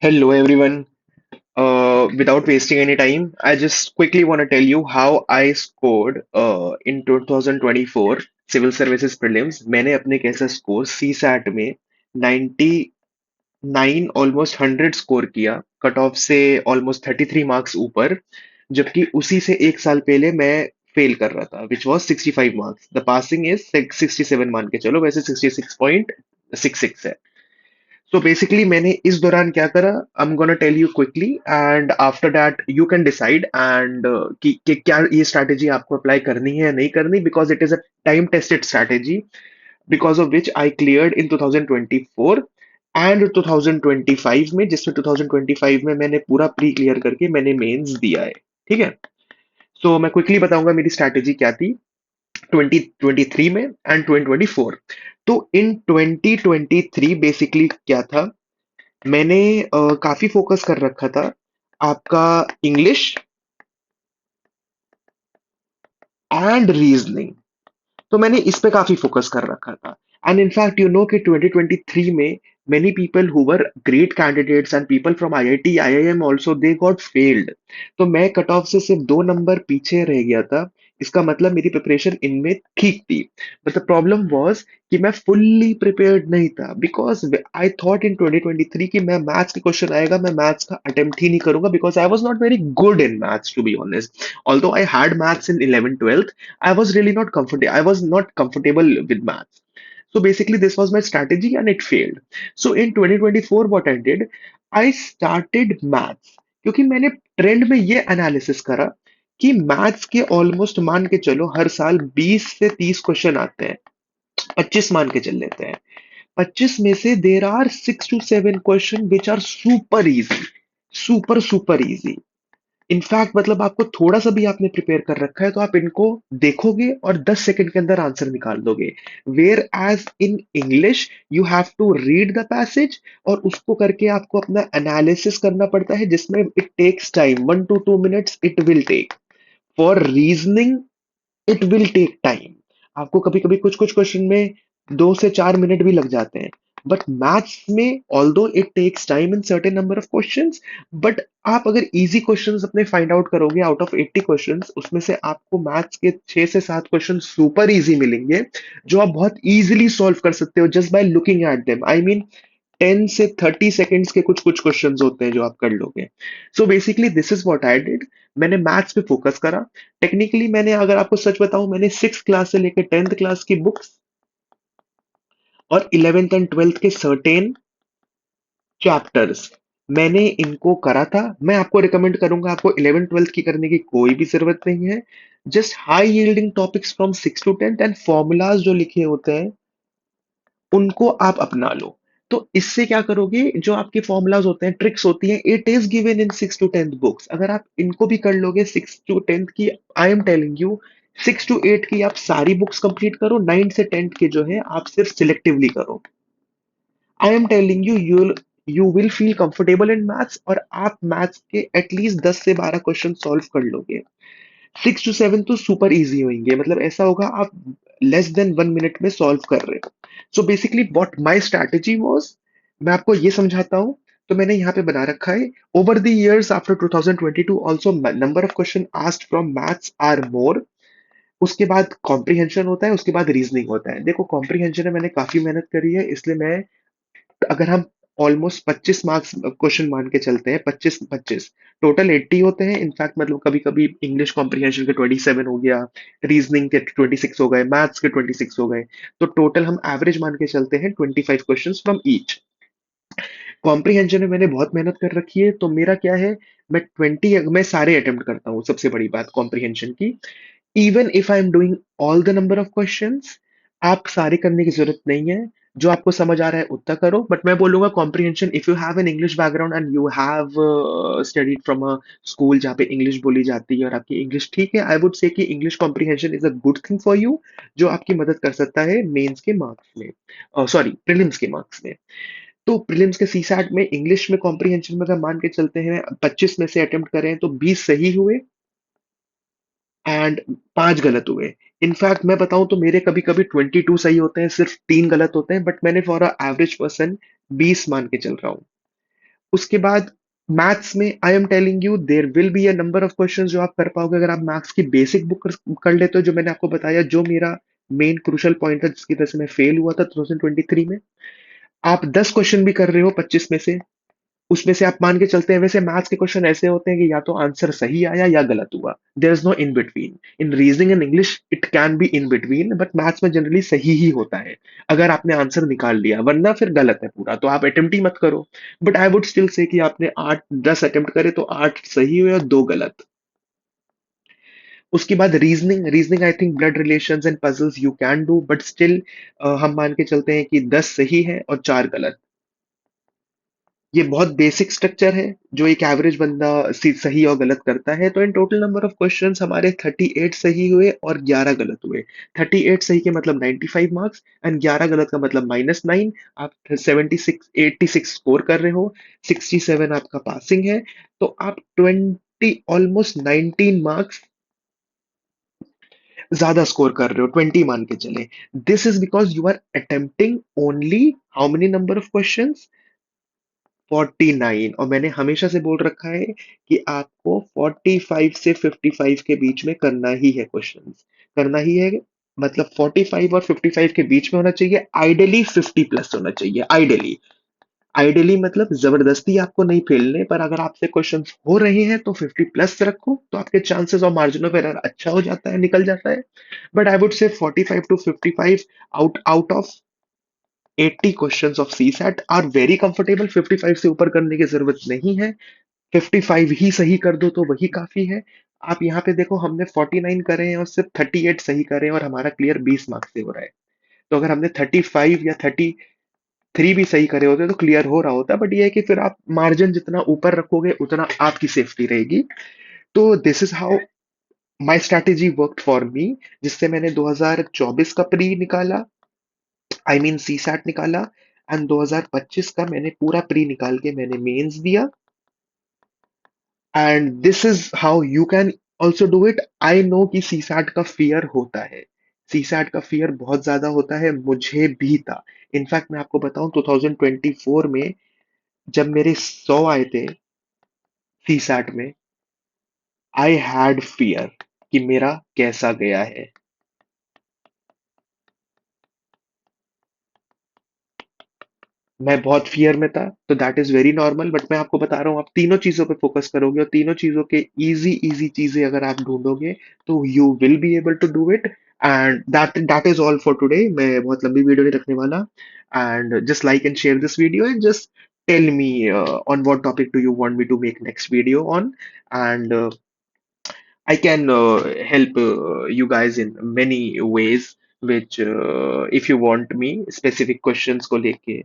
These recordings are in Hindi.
Hello everyone. Without wasting any time, I just quickly want to tell you how I scored in 2024 Civil Services Prelims. मैंने अपने कैसा स्कोर CSAT में 99 ऑलमोस्ट 100 स्कोर किया, कट ऑफ से ऑलमोस्ट 33 मार्क्स ऊपर, जबकि उसी से एक साल पहले मैं फेल कर रहा था, which was 65 marks. The passing is 67 मान के चलो, वैसे 66.66 है। So basically मैंने इस दौरान क्या करा, I'm gonna tell you quickly and after that you can decide and कि क्या ये strategy आपको apply करनी है या नहीं करनी, because it is a time tested strategy because of which I cleared in 2024 and 2025 में, जिसमें 2025 में मैंने पूरा प्री क्लियर करके मैंने मेंस दिया है। ठीक है। सो मैं क्विकली बताऊंगा मेरी स्ट्रैटेजी क्या थी 2023 में एंड 2024। तो इन 2023 बेसिकली क्या था, मैंने काफी फोकस कर रखा था आपका इंग्लिश एंड रीजनिंग। तो मैंने इस पे काफी फोकस कर रखा था। एंड इनफैक्ट यू नो कि 2023 में many people who were great candidates and people from IIT IIM also they got failed। तो मैं कट ऑफ से सिर्फ 2 नंबर पीछे रह गया था। इसका मतलब मेरी प्रिपरेशन इनमें ठीक थी, बट द प्रॉब्लम वाज कि मैं फुल्ली प्रिपेयर्ड नहीं था, बिकॉज आई थॉट इन 2023 कि मैं मैथ्स के क्वेश्चन आएगा, मैं मैथ्स का अटेम्प्ट ही नहीं करूंगा, because I was not very good in maths to be honest. Although I had maths in 11 12th, I was really not comfortable. I was not comfortable with maths. So basically, this was my strategy and it failed. So in 2024, what I did, I started maths, क्योंकि मैंने ट्रेंड में ये एनालिसिस करा कि मैथ्स के ऑलमोस्ट मान के चलो हर साल 20 से 30 क्वेश्चन आते हैं। 25 मान के चल लेते हैं। 25 में से there are 6 to 7 question which are super easy, super super easy. In fact मतलब आपको थोड़ा सा भी आपने प्रिपेयर कर रखा है तो आप इनको देखोगे और 10 सेकंड के अंदर आंसर निकाल दोगे। Whereas in English you have to read the passage और उसको करके आपको अपना एनालिसिस करना पड़ता है, जिसमें it takes time, 1 to 2 minutes it will take. For reasoning it will take time. आपको कभी कभी कुछ कुछ क्वेश्चन में 2 से 4 मिनट भी लग जाते हैं। बट मैथ्स में although it takes time in certain number of questions, but आप अगर इजी क्वेश्चंस अपने फाइंड आउट करोगे आउट ऑफ 80 क्वेश्चंस, उसमें से आपको मैथ्स के 6 से 7 क्वेश्चन सुपर इजी मिलेंगे, जो आप बहुत इजीली सॉल्व कर सकते हो just by looking at them. I mean 10 से 30 सेकेंड्स के कुछ कुछ क्वेश्चन होते हैं जो आप कर लोगे। So basically this is what I did. मैंने मैथ्स पे फोकस करा। टेक्निकली मैंने, अगर आपको सच बताऊं, मैंने 6 क्लास से लेकर 10th क्लास की बुक्स और 11th एंड 12th के सर्टेन चैप्टर्स मैंने इनको करा था। मैं आपको रिकमेंड करूंगा, आपको 11th 12th की करने की कोई भी जरूरत नहीं है। Just high yielding topics from 6 to 10th and formulas जो लिखे होते हैं उनको आप अपना लो। तो इससे क्या करोगे, जो आपके फॉर्मूलाज होते हैं, ट्रिक्स होती हैं, it is given in 6 to 10th books. अगर आप इनको भी कर लोगे 6 to 10th की, आई एम टेलिंग यू, 6 to 8 की आप सारी बुक्स कंप्लीट करो, 9 से 10th के जो है आप सिर्फ सिलेक्टिवली करो। आई am telling you, you will feel comfortable in maths और आप मैथ्स के एटलीस्ट 10 से 12 क्वेश्चन सॉल्व कर लोगे। 6 to 7 तो सुपर इजी होंगे, मतलब ऐसा होगा आप लेस देन 1 मिनट में सॉल्व कर रहे हो। So basically what my strategy was, मैं आपको ये समझाता हूँ। तो मैंने यहाँ पे बना रखा है, over the years after 2022 also number of question asked from maths are more. उसके बाद कॉम्प्रिहेंशन होता है, उसके बाद रीजनिंग होता है। देखो कॉम्प्रिहेंशन में मैंने काफी मेहनत करी है, इसलिए मैं, अगर हम ऑलमोस्ट 25 मार्क्स क्वेश्चन मान के चलते हैं, 25 25 टोटल 80 होते हैं। इनफैक्ट मतलब कभी कभी इंग्लिश कॉम्प्रिहेंशन के 27 हो गया, रीजनिंग के 26 हो गए, मैथ्स के 26 हो गए। तो टोटल हम एवरेज मान के चलते हैं 25 क्वेश्चन फ्रॉम ईच। कॉम्प्रिहेंशन में मैंने बहुत मेहनत कर रखी है, तो मेरा क्या है, मैं सारे अटेम्प्ट करता हूँ। सबसे बड़ी बात कॉम्प्रिहेंशन की, even if I am doing all the number of questions, आप सारे करने की जरूरत नहीं है। जो आपको समझ आ रहा है उतना करो। बट मैं बोलूंगा comprehension, if you have an English background and you have studied from a school जहाँ पे इंग्लिश बोली जाती है और आपकी इंग्लिश ठीक है, आई वुड से कि English comprehension is a good thing for you, जो आपकी मदद कर सकता है मेंस के मार्क्स में, सॉरी प्रीलिम्स के मार्क्स में। तो प्रीलिम्स के सीसैट में इंग्लिश में कॉम्प्रिहेंशन में अगर मान के चलते हैं 25 में से अटेम्प्ट करें तो 20 सही हुए एंड 5 गलत हुए। इनफैक्ट मैं बताऊं तो मेरे कभी कभी 22 सही होते हैं, सिर्फ 3 गलत होते हैं, बट मैंने फॉर अ एवरेज पर्सन 20 मान के चल रहा हूँ। उसके बाद मैथ्स में I am telling you there will be a number of questions जो आप कर पाओगे अगर आप मैथ्स की बेसिक बुक कर लेते हो, जो मैंने आपको बताया, जो मेरा मेन क्रूशल पॉइंट था जिसकी वजह से मैं फेल हुआ था 2023 में। आप 10 क्वेश्चन भी कर रहे हो 25 में से, उसमें से आप मान के चलते हैं, वैसे मैथ्स के क्वेश्चन ऐसे होते हैं कि या तो आंसर सही आया या गलत हुआ, there is no in between. In reasoning and English it can be in between, but maths में जनरली सही ही होता है अगर आपने आंसर निकाल लिया, वरना फिर गलत है पूरा, तो आप अटेम्प्ट ही मत करो। But I would still say कि आपने 8 10 अटेम्प्ट करे तो 8 सही हुए और 2 गलत। उसके बाद reasoning I think blood relations and puzzles you can do, but still हम मान के चलते हैं कि 10 सही है और 4 गलत। ये बहुत बेसिक स्ट्रक्चर है जो एक एवरेज बंदा सही और गलत करता है। तो in total number of questions हमारे 38 सही हुए और 11 गलत हुए। 38 सही के मतलब 95 मार्क्स एंड 11 गलत का मतलब -9। आप 76 86 स्कोर कर रहे हो, 67 आपका पासिंग है। तो आप 20 ऑलमोस्ट 19 मार्क्स ज्यादा स्कोर कर रहे हो, 20 मान के चले। This is because you are attempting only how many number of question, 49। और मैंने हमेशा से बोल रखा है कि आपको 45 से 55 के बीच में करना ही है क्वेश्चंस, करना ही है। मतलब 45 और 55 के बीच में होना चाहिए, आइडियली 50 प्लस होना चाहिए, आइडियली। आइडियली मतलब जबरदस्ती आपको नहीं फेलने, पर अगर आपसे क्वेश्चंस हो रहे हैं तो 50 प्लस रखो, तो आपके चांसेस और मार्जिन ऑफ एरर अच्छा हो जाता है, निकल जाता है। But I would say 45 to 55 out out of 80 questions of CSAT are very comfortable. 55 से ऊपर करने की जरूरत नहीं है, 55 ही सही कर दो तो वही काफी है। आप यहाँ पे देखो, हमने 49 करे हैं और सिर्फ 38 सही करे हैं और हमारा क्लियर 20 मार्क्स से हो रहा है। तो अगर हमने 35 या 33 भी सही करे होते तो क्लियर हो रहा होता, बट ये है कि फिर आप मार्जिन जितना ऊपर रखोगे उतना आपकी सेफ्टी रहेगी। तो this is how my strategy work for me, जिससे मैंने 2024 का प्री निकाला, आई मीन सी सैट निकाला, एंड 2025 का मैंने पूरा प्री निकाल के मैंने मेंस दिया। And this is how you can also do it. I know कि सी सैट का फियर होता है, सी सैट का फियर बहुत ज्यादा होता है, मुझे भी था। इनफैक्ट मैं आपको बताऊं, 2024 में जब मेरे 100 आए थे सी सैट में, आई हैड फियर कि मेरा कैसा गया है। मैं बहुत फियर में था, तो that is very normal. But मैं आपको बता रहा हूँ, आप तीनों चीजों पे फोकस करोगे और तीनों चीजों के इजी इजी चीजें अगर आप ढूंढोगे तो you will be able to do it. And that is all for today. मैं बहुत लंबी वीडियो नहीं रखने वाला। And just like and share this video and just tell me on what topic do you want me to make next video on, and I can help you guys in many ways, which if you want me specific questions को लेके,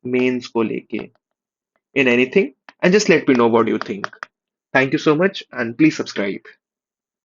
मेंस को लेके, in anything, and just let me know what you think. Thank you so much and please subscribe.